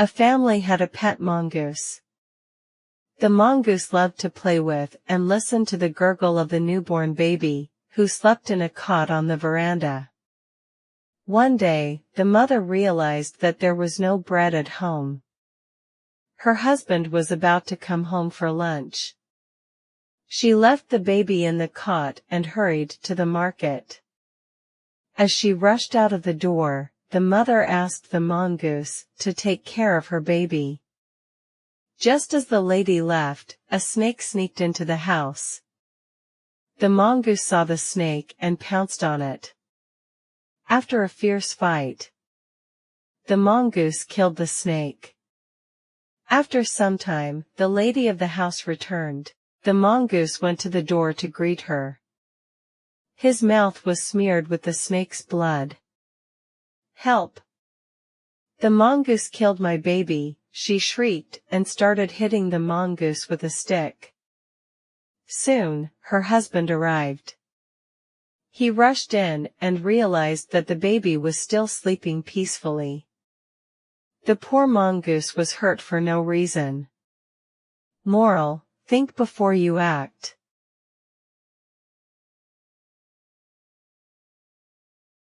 A family had a pet mongoose. The mongoose loved to play with and listen to the gurgle of the newborn baby, who slept in a cot on the veranda. One day, the mother realized that there was no bread at home. Her husband was about to come home for lunch. She left the baby in the cot and hurried to the market. As she rushed out of the door, the mother asked the mongoose to take care of her baby. Just as the lady left, a snake sneaked into the house. The mongoose saw the snake and pounced on it. After a fierce fight, the mongoose killed the snake. After some time, the lady of the house returned. The mongoose went to the door to greet her. His mouth was smeared with the snake's blood. "Help! The mongoose killed my baby," she shrieked and started hitting the mongoose with a stick. Soon, her husband arrived. He rushed in and realized that the baby was still sleeping peacefully. The poor mongoose was hurt for no reason. Moral: think before you act.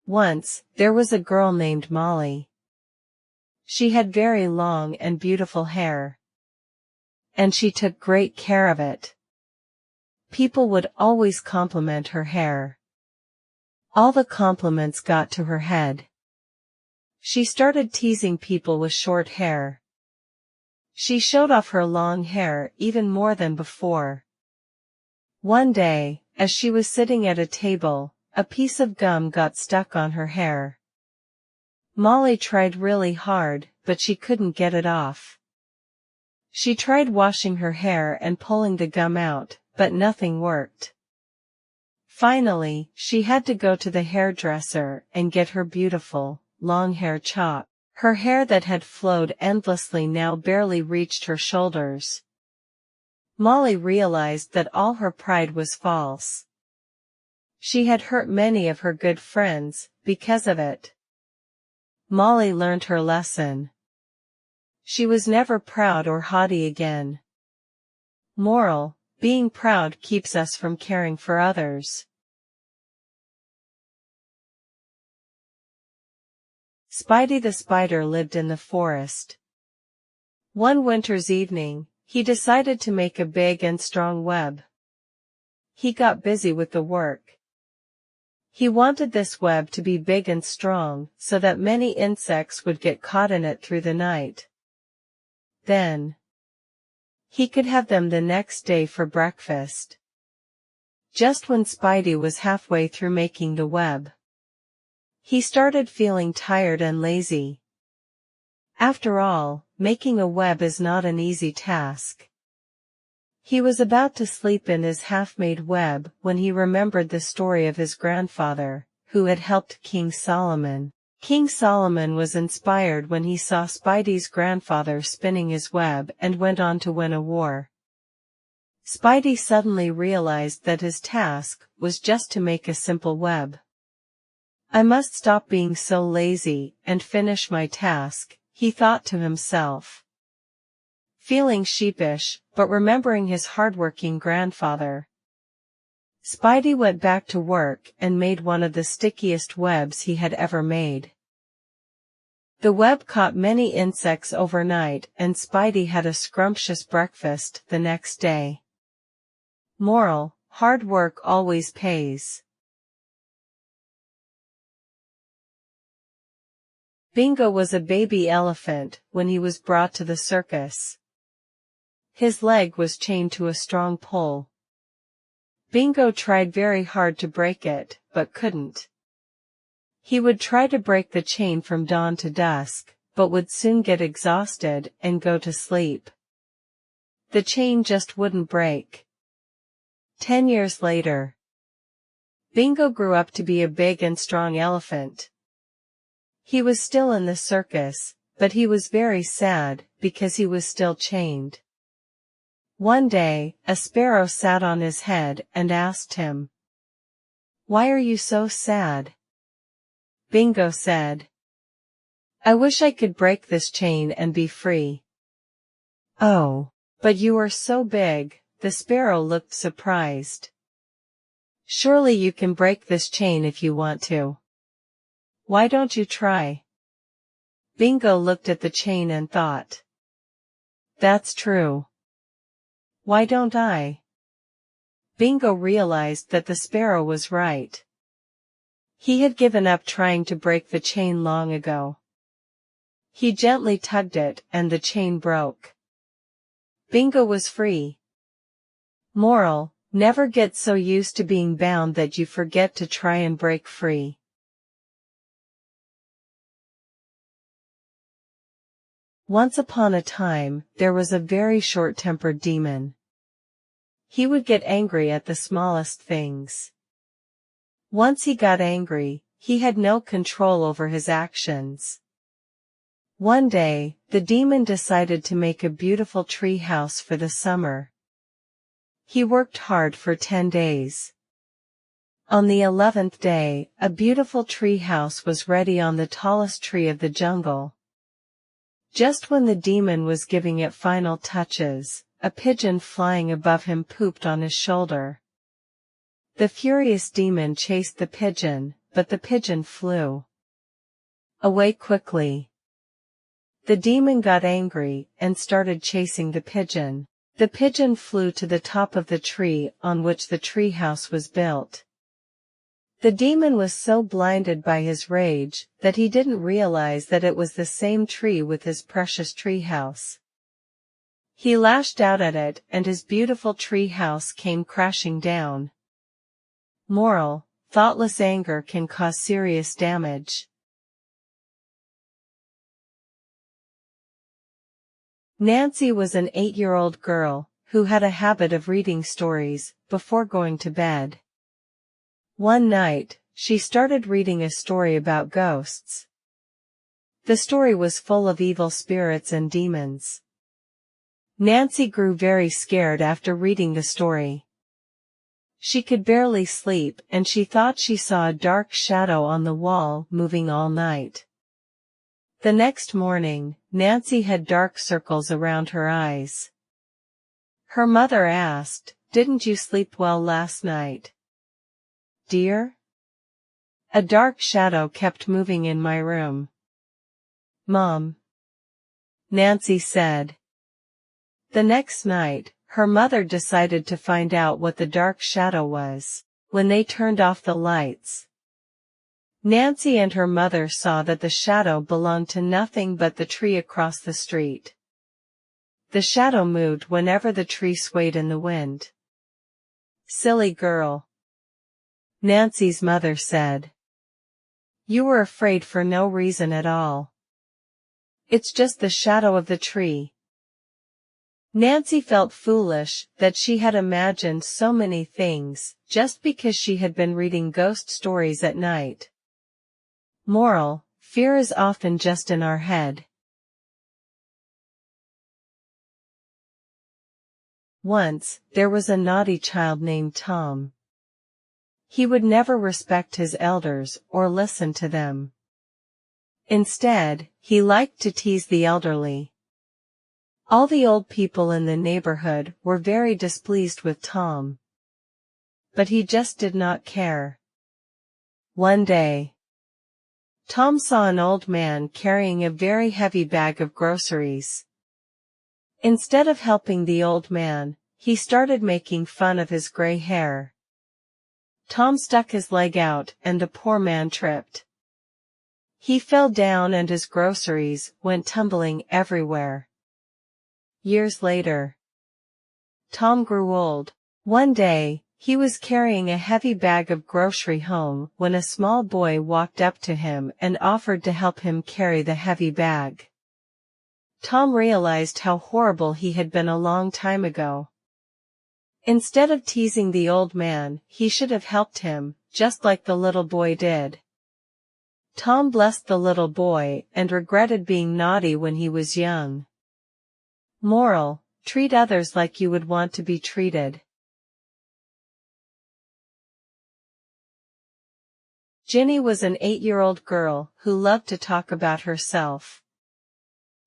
Once, there was a girl named Molly. She had very long and beautiful hair. And she took great care of it. People would always compliment her hair. All the compliments got to her head. She started teasing people with short hair. She showed off her long hair even more than before. One day, as she was sitting at a table, a piece of gum got stuck on her hair. Molly tried really hard, but she couldn't get it off. She tried washing her hair and pulling the gum out, but nothing worked. Finally, she had to go to the hairdresser and get her beautiful, long hair chopped. Her hair that had flowed endlessly now barely reached her shoulders. Molly realized that all her pride was false. She had hurt many of her good friends because of it. Molly learned her lesson. She was never proud or haughty again. Moral: being proud keeps us from caring for others. Spidey the spider lived in the forest. One winter's evening, he decided to make a big and strong web. He got busy with the work. He wanted this web to be big and strong so that many insects would get caught in it through the night. Then, he could have them the next day for breakfast. Just when Spidey was halfway through making the web, he started feeling tired and lazy. After all, making a web is not an easy task. He was about to sleep in his half-made web when he remembered the story of his grandfather, who had helped King Solomon. King Solomon was inspired when he saw Spidey's grandfather spinning his web and went on to win a war. Spidey suddenly realized that his task was just to make a simple web. "I must stop being so lazy and finish my task," he thought to himself. Feeling sheepish, but remembering his hardworking grandfather, Spidey went back to work and made one of the stickiest webs he had ever made. The web caught many insects overnight, and Spidey had a scrumptious breakfast the next day. Moral: hard work always pays. Bingo was a baby elephant when he was brought to the circus. His leg was chained to a strong pole. Bingo tried very hard to break it, but couldn't. He would try to break the chain from dawn to dusk, but would soon get exhausted and go to sleep. The chain just wouldn't break. 10 years later, Bingo grew up to be a big and strong elephant. He was still in the circus, but he was very sad because he was still chained. One day, a sparrow sat on his head and asked him, "Why are you so sad?" Bingo said, I wish I could break this chain and be free. Oh, but you are so big, the sparrow looked surprised. Surely you can break this chain if you want to. Why don't you try? Bingo looked at the chain and thought. That's true. Why don't I? Bingo realized that the sparrow was right. He had given up trying to break the chain long ago. He gently tugged it, and the chain broke. Bingo was free. Moral: never get so used to being bound that you forget to try and break free. Once upon a time, there was a very short-tempered demon. He would get angry at the smallest things. Once he got angry, he had no control over his actions. One day, the demon decided to make a beautiful tree house for the summer. He worked hard for 10 days. On the 11th day, a beautiful tree house was ready on the tallest tree of the jungle. Just when the demon was giving it final touches, a pigeon flying above him pooped on his shoulder. The furious demon chased the pigeon, but the pigeon flew away quickly. The demon got angry and started chasing the pigeon. The pigeon flew to the top of the tree on which the tree house was built. The demon was so blinded by his rage that he didn't realize that it was the same tree with his precious tree house. He lashed out at it, and his beautiful tree house came crashing down. Moral: thoughtless anger can cause serious damage. Nancy was an 8-year-old girl who had a habit of reading stories before going to bed. One night, she started reading a story about ghosts. The story was full of evil spirits and demons. Nancy grew very scared after reading the story. She could barely sleep, and she thought she saw a dark shadow on the wall moving all night. The next morning, Nancy had dark circles around her eyes. Her mother asked, "Didn't you sleep well last night, dear?" "A dark shadow kept moving in my room, Mom," Nancy said. The next night, her mother decided to find out what the dark shadow was. When they turned off the lights, Nancy and her mother saw that the shadow belonged to nothing but the tree across the street. The shadow moved whenever the tree swayed in the wind. "Silly girl," Nancy's mother said. "You were afraid for no reason at all. It's just the shadow of the tree." Nancy felt foolish that she had imagined so many things just because she had been reading ghost stories at night. Moral: fear is often just in our head. Once, there was a naughty child named Tom. He would never respect his elders or listen to them. Instead, he liked to tease the elderly. All the old people in the neighborhood were very displeased with Tom. But he just did not care. One day, Tom saw an old man carrying a very heavy bag of groceries. Instead of helping the old man, he started making fun of his gray hair. Tom stuck his leg out, and the poor man tripped. He fell down and his groceries went tumbling everywhere. Years later, Tom grew old. One day, he was carrying a heavy bag of grocery home when a small boy walked up to him and offered to help him carry the heavy bag. Tom realized how horrible he had been a long time ago. Instead of teasing the old man, he should have helped him, just like the little boy did. Tom blessed the little boy and regretted being naughty when he was young. Moral: treat others like you would want to be treated. Ginny was an 8-year-old girl who loved to talk about herself.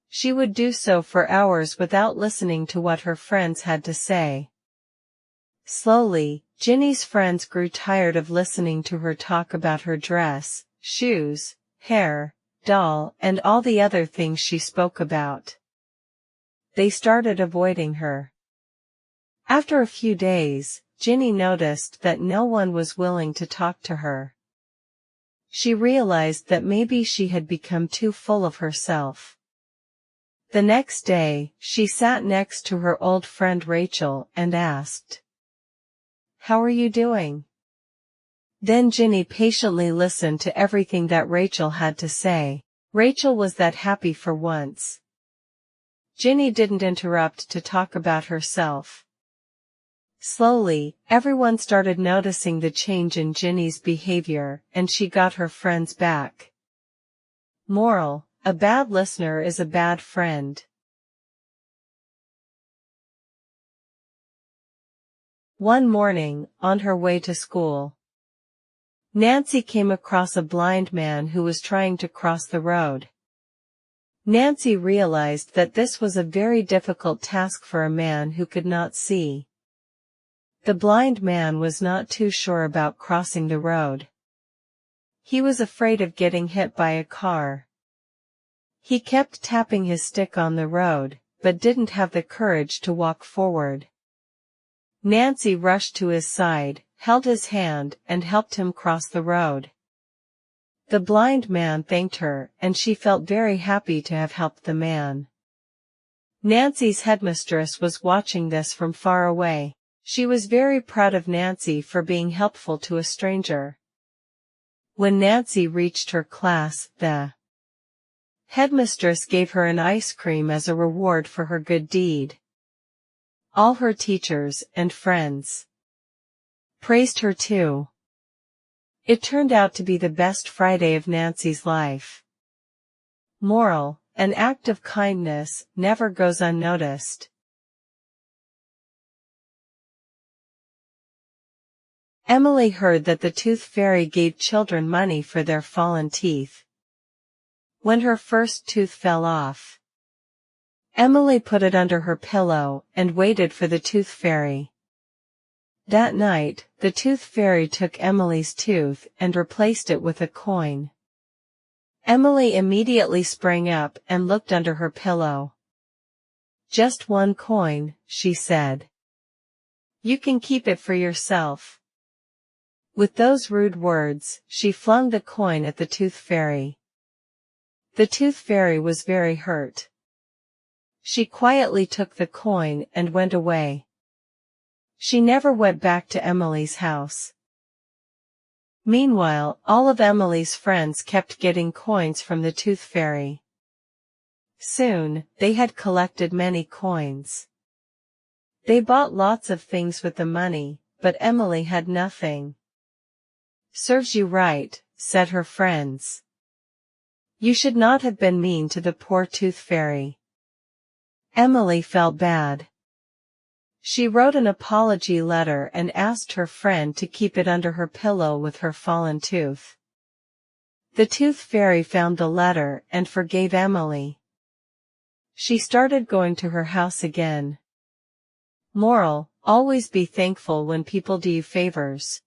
She would do so for hours without listening to what her friends had to say. Slowly, Ginny's friends grew tired of listening to her talk about her dress, shoes, hair, doll, and all the other things she spoke about. They started avoiding her. After a few days, Ginny noticed that no one was willing to talk to her. She realized that maybe she had become too full of herself. The next day, she sat next to her old friend Rachel and asked, "How are you doing?" Then Ginny patiently listened to everything that Rachel had to say. Rachel was that happy for once. Ginny didn't interrupt to talk about herself. Slowly, everyone started noticing the change in Ginny's behavior, and she got her friends back. Moral: a bad listener is a bad friend. One morning, on her way to school, Nancy came across a blind man who was trying to cross the road. Nancy realized that this was a very difficult task for a man who could not see. The blind man was not too sure about crossing the road. He was afraid of getting hit by a car. He kept tapping his stick on the road, but didn't have the courage to walk forward. Nancy rushed to his side, held his hand, and helped him cross the road. The blind man thanked her, and she felt very happy to have helped the man. Nancy's headmistress was watching this from far away. She was very proud of Nancy for being helpful to a stranger. When Nancy reached her class, the headmistress gave her an ice cream as a reward for her good deed. All her teachers and friends praised her too. It turned out to be the best Friday of Nancy's life. Moral: an act of kindness never goes unnoticed. Emily heard that the Tooth Fairy gave children money for their fallen teeth. When her first tooth fell off, Emily put it under her pillow and waited for the Tooth Fairy. That night, the Tooth Fairy took Emily's tooth and replaced it with a coin. Emily immediately sprang up and looked under her pillow. "Just one coin," she said. "You can keep it for yourself." With those rude words, she flung the coin at the Tooth Fairy. The Tooth Fairy was very hurt. She quietly took the coin and went away. She never went back to Emily's house. Meanwhile, all of Emily's friends kept getting coins from the Tooth Fairy. Soon, they had collected many coins. They bought lots of things with the money, but Emily had nothing. "Serves you right," said her friends. "You should not have been mean to the poor Tooth Fairy." Emily felt bad. She wrote an apology letter and asked her friend to keep it under her pillow with her fallen tooth. The Tooth Fairy found the letter and forgave Emily. She started going to her house again. Moral: always be thankful when people do you favors.